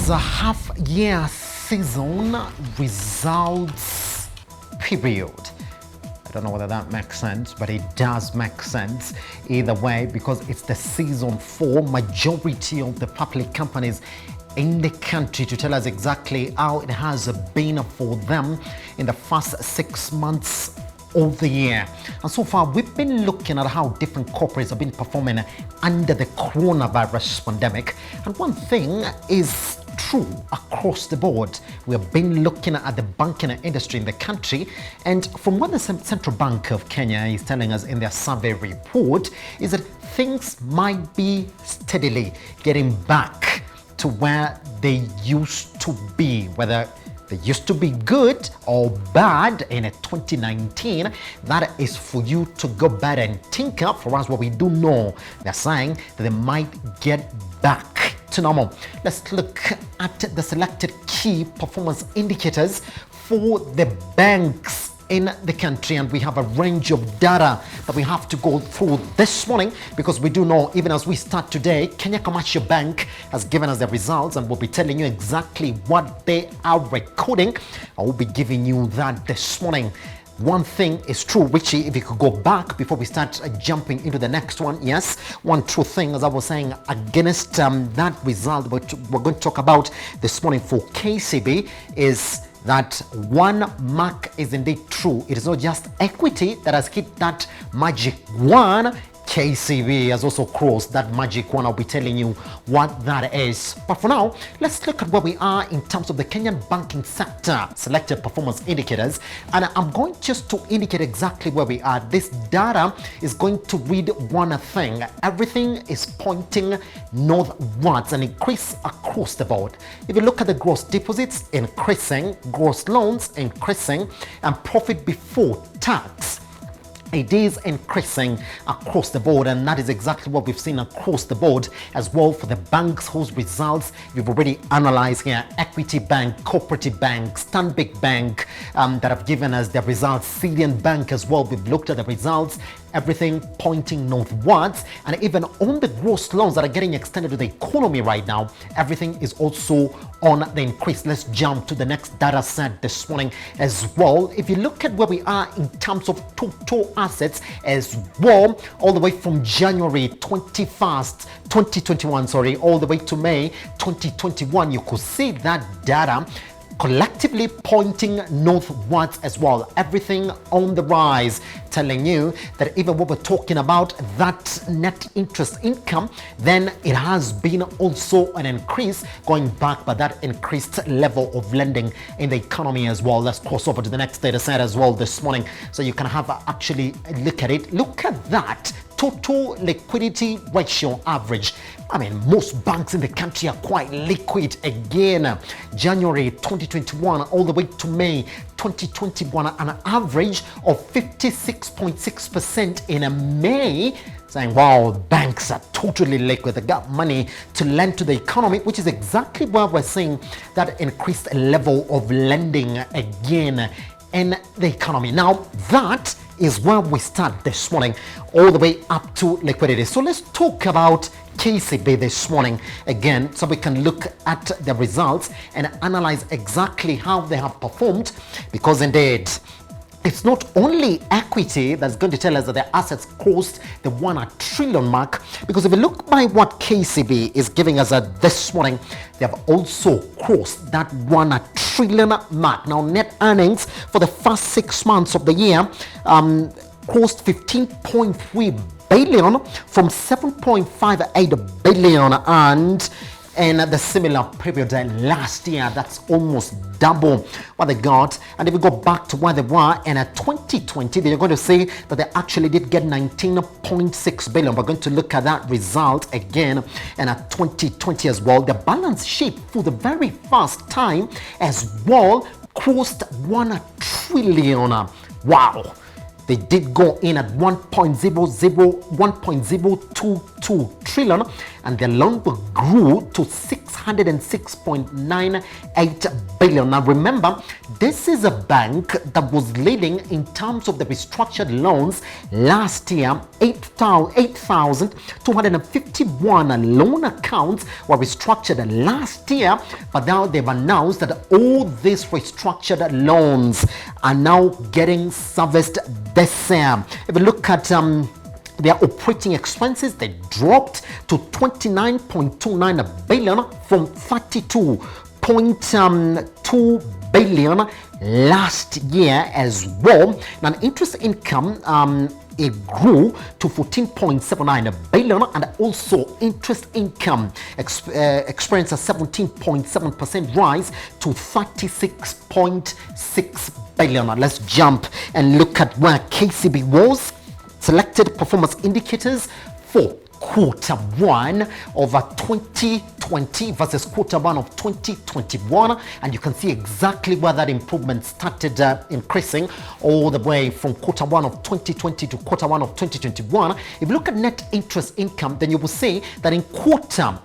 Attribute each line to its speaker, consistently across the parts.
Speaker 1: is a half-year season results period. I don't know whether that makes sense, but it does make sense either way, because it's the season for majority of the public companies in the country to tell us exactly how it has been for them in the first 6 months of the year. And so far, we've been looking at how different corporates have been performing under the coronavirus pandemic. And one thing is true across the board. We have been looking at the banking industry in the country, and from what the Central Bank of Kenya is telling us in their survey report is that things might be steadily getting back to where they used to be, whether they used to be good or bad in 2019. That is for you to go back and tinker. For us, what we do know, they're saying that they might get back to normal. Let's look at the selected key performance indicators for the banks in the country, and we have a range of data that we have to go through this morning, because we do know, even as we start today, Kenya Commercial Bank has given us the results, and we'll be telling you exactly what they are recording. I will be giving you that this morning. One thing is true, Richie, if you could go back before we start jumping into the next one. Yes, one true thing, as I was saying, against that result, which we're going to talk about this morning for KCB, is that one mark is indeed true. It is not just equity that has hit that magic one. KCB has also crossed that magic one. I'll be telling you what that is. But for now, let's look at where we are in terms of the Kenyan banking sector selected performance indicators. And I'm going just to indicate exactly where we are. This data is going to read one thing. Everything is pointing northwards, an increase across the board. If you look at the gross deposits increasing, gross loans increasing, and profit before tax, it is increasing across the board, and that is exactly what we've seen across the board as well for the banks whose results you've already analyzed here. Equity Bank, Cooperative Bank, Stanbic Bank that have given us their results. Cedian Bank as well, we've looked at the results. Everything pointing northwards, and even on the gross loans that are getting extended to the economy right now, everything is also on the increase. Let's jump to the next data set this morning as well. If you look at where we are in terms of total assets as well, all the way from January 21st, 2021, all the way to May 2021, you could see that data collectively pointing northwards as well. Everything on the rise, telling you that even what we're talking about, that net interest income, then it has been also an increase going back by that increased level of lending in the economy as well. Let's cross over to the next data set as well this morning, so you can have actually look at it. Look at that total liquidity ratio average. I mean, most banks in the country are quite liquid again. January 2021 all the way to May 2021, an average of 56.6% in May, saying, wow, banks are totally liquid. They got money to lend to the economy, which is exactly why we're seeing that increased level of lending again in the economy. Now, that is where we start this morning, all the way up to liquidity. So let's talk about KCB this morning again, so we can look at the results and analyze exactly how they have performed, because indeed it's not only equity that's going to tell us that their assets crossed the 1 trillion mark, because if you look by what KCB is giving us this morning, they have also crossed that 1 trillion mark. Now, net earnings for the first 6 months of the year crossed 15.3 billion from 7.58 billion and in the similar period last year. That's almost double what they got. And if we go back to where they were in 2020, then you're going to see that they actually did get 19.6 billion. We're going to look at that result again in 2020 as well. The balance sheet for the very first time as well crossed 1 trillion. Wow. They did go in at 1.022 trillion, and their loan book grew to 606.98 billion. Now remember, this is a bank that was leading in terms of the restructured loans last year. 8,251 loan accounts were restructured last year, but now they've announced that all these restructured loans are now getting serviced this year. If you look at their operating expenses, they dropped to 29.29 billion from 32.2 billion last year as well. Now, interest income it grew to 14.79 billion, and also interest income experienced a 17.7% rise to 36.6 billion. Now, let's jump and look at where KCB was. Selected performance indicators for quarter one of 2020 versus quarter one of 2021, and you can see exactly where that improvement started increasing all the way from quarter one of 2020 to quarter one of 2021. If you look at net interest income, then you will see that in quarter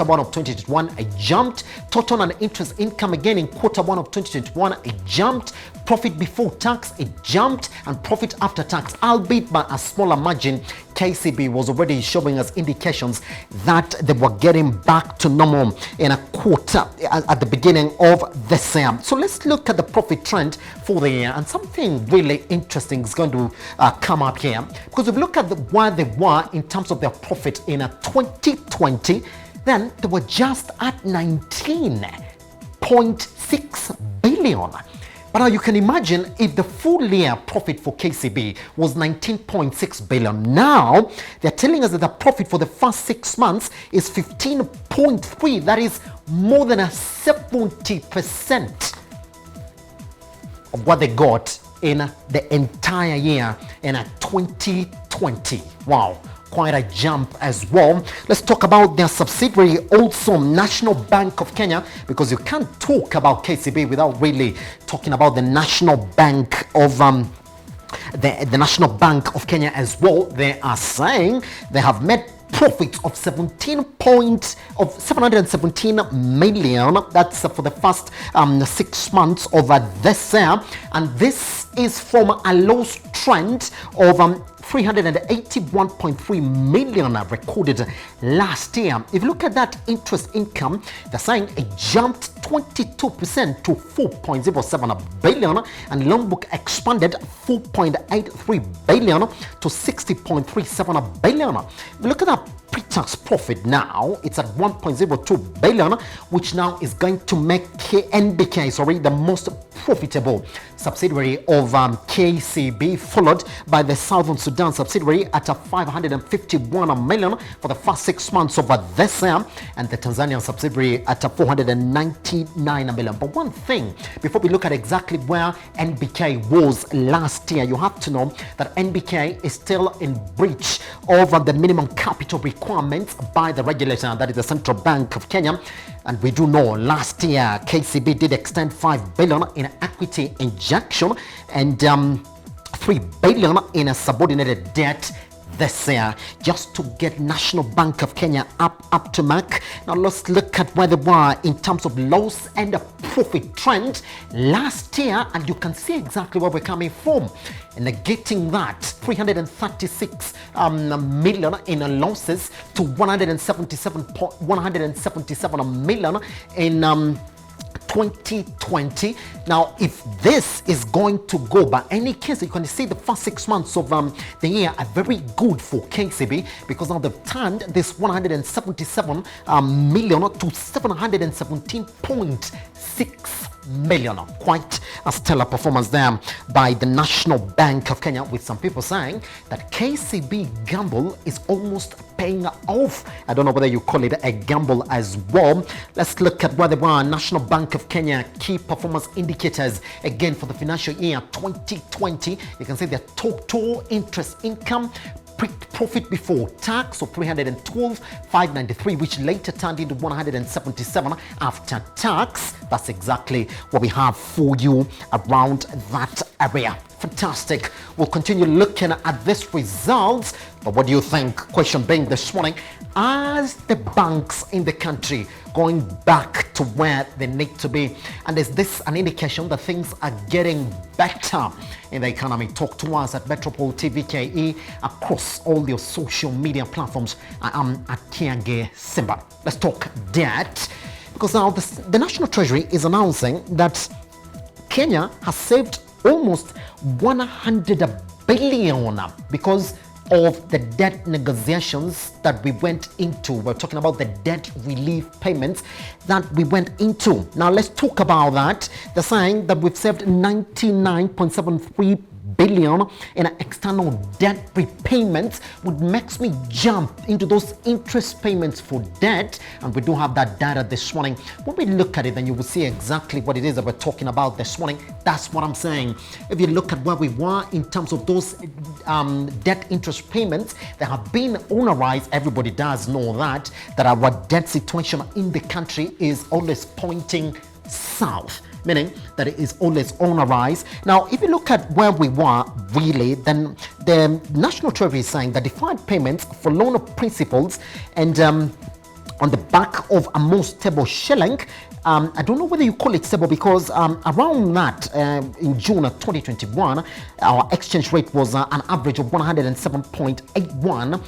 Speaker 1: one of 2021 it jumped. Total and interest income again in quarter one of 2021 it jumped. Profit before tax it jumped, and profit after tax, albeit by a smaller margin, KCB was already showing us indications that they were getting back to normal in a quarter at the beginning of this year. So let's look at the profit trend for the year, and something really interesting is going to come up here, because if you look at where they were in terms of their profit in 2020, then they were just at 19.6 billion. But now you can imagine if the full year profit for KCB was 19.6 billion. Now they're telling us that the profit for the first 6 months is 15.3. That is more than a 70% of what they got in the entire year in 2020. Wow. Quite a jump as well. Let's talk about their subsidiary, also National Bank of Kenya, because you can't talk about KCB without really talking about the National Bank of the National Bank of Kenya as well. They are saying they have made profits of 717 million. That's for the first 6 months of this year, and this is from a loss trend of 381.3 million recorded last year. If you look at that interest income, they're saying it jumped 22% to 4.07 billion, and loan book expanded 4.83 billion to 60.37 billion. If you look at that pre-tax profit now, it's at 1.02 billion, which now is going to make NBK the most profitable subsidiary of KCB, followed by the Southern Sudan subsidiary at 551 million for the first 6 months of this year, and the Tanzanian subsidiary at 499 million. But one thing, before we look at exactly where NBK was last year, you have to know that NBK is still in breach of the minimum capital requirements by the regulator, that is the Central Bank of Kenya. And we do know last year KCB did extend 5 billion in equity injection and 3 billion in a subordinated debt this year, just to get National Bank of Kenya up to mark. Now let's look at where they were in terms of loss and profit trend last year, and you can see exactly where we're coming from. Negating that 336 million in losses to 177 million in 2020. Now, if this is going to go by any case, you can see the first 6 months of the year are very good for KCB, because now they've turned this 177 million to 717.6 million. Quite a stellar performance there by the National Bank of Kenya, with some people saying that KCB gamble is almost paying off. I don't know whether you call it a gamble as well. Let's look at where they were. National Bank of Kenya key performance indicators again for the financial year 2020. You can see their total interest income, profit before tax of 312,593, which later turned into 177 after tax. That's exactly what we have for you around that area. Fantastic. We'll continue looking at these results. But what do you think? Question being this morning, as the banks in the country going back to where they need to be, and is this an indication that things are getting better in the economy? Talk to us at Metropole TVKE across all your social media platforms. I am at Kiage Simba. Let's talk debt, because now the National Treasury is announcing that Kenya has saved almost 100 billion because of the debt negotiations that we went into. We're talking about the debt relief payments that we went into. Now let's talk about that. They're saying that we've saved 99.73 billion in external debt repayments, which makes me jump into those interest payments for debt, and we do have that data this morning. When we look at it, then you will see exactly what it is that we're talking about this morning. That's what I'm saying. If you look at where we were in terms of those debt interest payments that have been onerized, everybody does know that our debt situation in the country is always pointing south, meaning that it is always on a rise. Now, if you look at where we were really, then the National Treasury is saying that deferred payments for loan principals and on the back of a more stable shilling, I don't know whether you call it stable, because around that in June of 2021, our exchange rate was an average of 107.81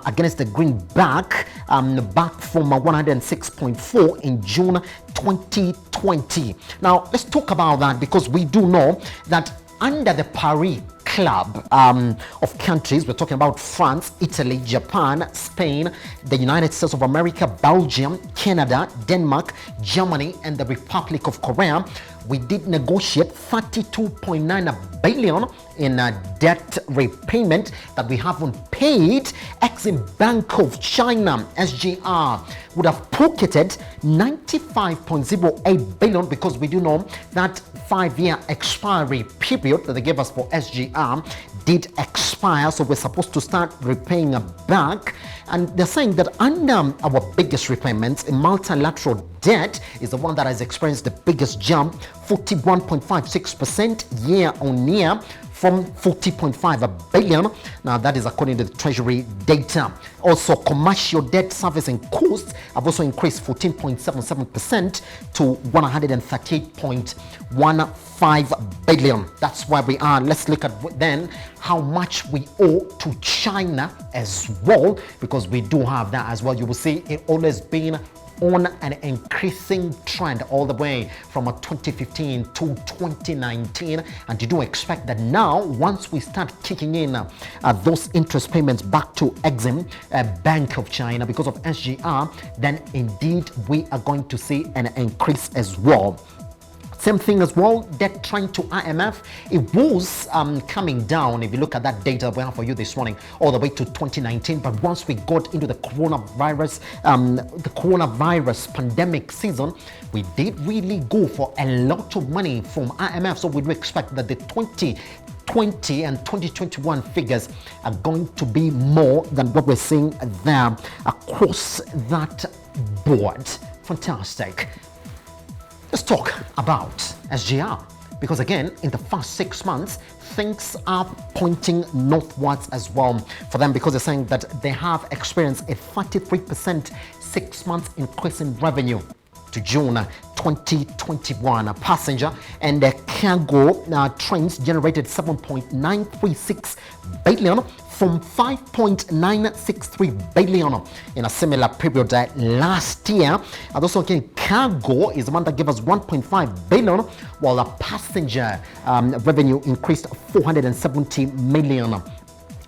Speaker 1: against the greenback, back from 106.4 in June 2020. Now, let's talk about that, because we do know that under the Paris Club of countries, we're talking about France, Italy, Japan, Spain, the United States of America, Belgium, Canada, Denmark, Germany, and the Republic of Korea, we did negotiate 32.9 billion in debt repayment that we haven't paid. Exim Bank of China, SGR, would have pocketed 95.08 billion, because we do know that 5-year expiry period that they gave us for SGR did expire, so we're supposed to start repaying back. And they're saying that under our biggest repayments, in multilateral debt is the one that has experienced the biggest jump, 41.56% year on year, from 40.5 billion. Now that is according to the Treasury data. Also, commercial debt servicing costs have also increased 14.77% to 138.15 billion. That's where we are. Let's look at then how much we owe to China as well, because we do have that as well. You will see it always been on an increasing trend all the way from 2015 to 2019, and you do expect that now, once we start kicking in those interest payments back to Exim Bank of China because of SGR, then indeed we are going to see an increase as well. Same thing as well, debt trying to IMF, it was coming down. If you look at that data we have for you this morning, all the way to 2019. But once we got into the coronavirus pandemic season, we did really go for a lot of money from IMF. So we do expect that the 2020 and 2021 figures are going to be more than what we're seeing there across that board. Fantastic. Let's talk about SGR, because again, in the first 6 months, things are pointing northwards as well for them, because they're saying that they have experienced a 33% 6 months increase in revenue to June 2021. Passenger and cargo trains generated 7.936 billion from 5.963 billion in a similar period last year. And also again, cargo is the one that gave us 1.5 billion, while the passenger revenue increased 470 million.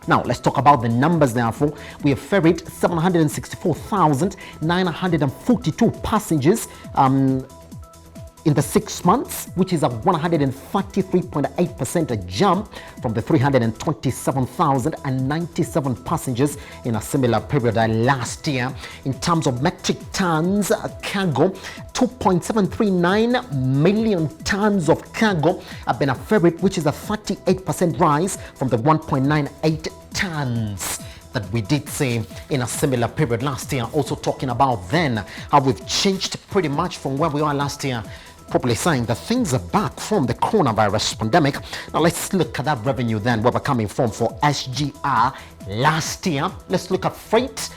Speaker 1: Now, let's talk about the numbers therefore. We have ferried 764,942 passengers in the 6 months, which is a 133.8% jump from the 327,097 passengers in a similar period last year. In terms of metric tons cargo, 2.739 million tons of cargo have been ferried, which is a 38% rise from the 1.98 tons that we did see in a similar period last year. Also talking about then how we've changed pretty much from where we are last year probably saying that things are back from the coronavirus pandemic. Now let's look at that revenue then, where we're coming from for SGR last year. Let's look at freight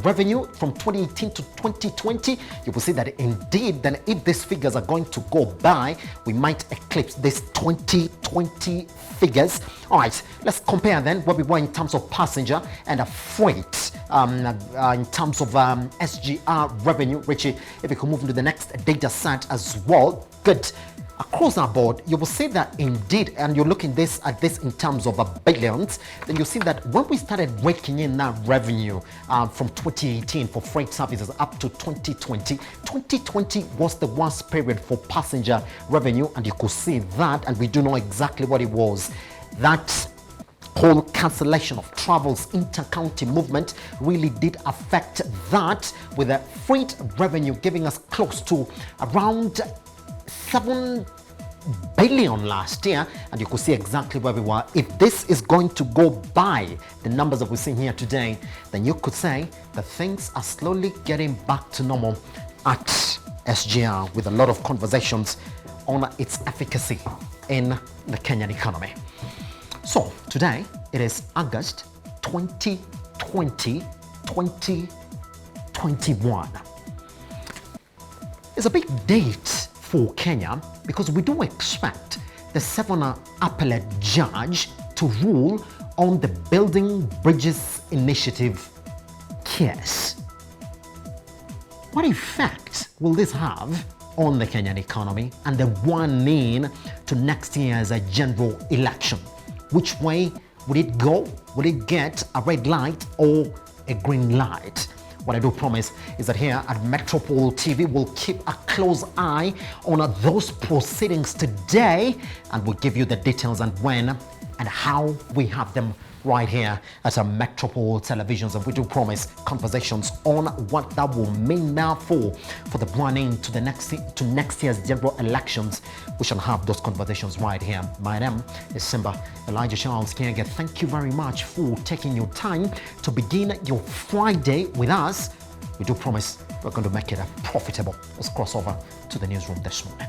Speaker 1: revenue from 2018 to 2020. You will see that indeed, then if these figures are going to go by, we might eclipse this 2020 figures. All right, let's compare then where we were in terms of passenger and freight in terms of SGR revenue. Richie, if we can move into the next data set as well. Good. Across our board, you will see that indeed, and you're looking at this in terms of billions, then you see that when we started raking in that revenue from 2018 for freight services up to 2020, 2020 was the worst period for passenger revenue, and you could see that, and we do know exactly what it was. That whole cancellation of travels, inter-county movement really did affect that, with the freight revenue giving us close to around 7 billion last year, and you could see exactly where we were. If this is going to go by the numbers that we're seeing here today, then you could say that things are slowly getting back to normal at SGR, with a lot of conversations on its efficacy in the Kenyan economy. So today it is August 2020, 2021. It's a big date for Kenya, because we do expect the 7th appellate judge to rule on the Building Bridges Initiative case. What effect will this have on the Kenyan economy and the one in to next year's general election? Which way would it go? Would it get a red light or a green light? What I do promise is that here at Metropole TV, we'll keep a close eye on those proceedings today, and we'll give you the details and when and how we have them right here at our Metropole Televisions. And we do promise conversations on what that will mean now for the running to next year's general elections. We shall have those conversations right here. My name is Simba Elijah Charles Kienge. Thank you very much for taking your time to begin your Friday with us. We do promise we're going to make it a profitable. Let's cross over to the newsroom this morning.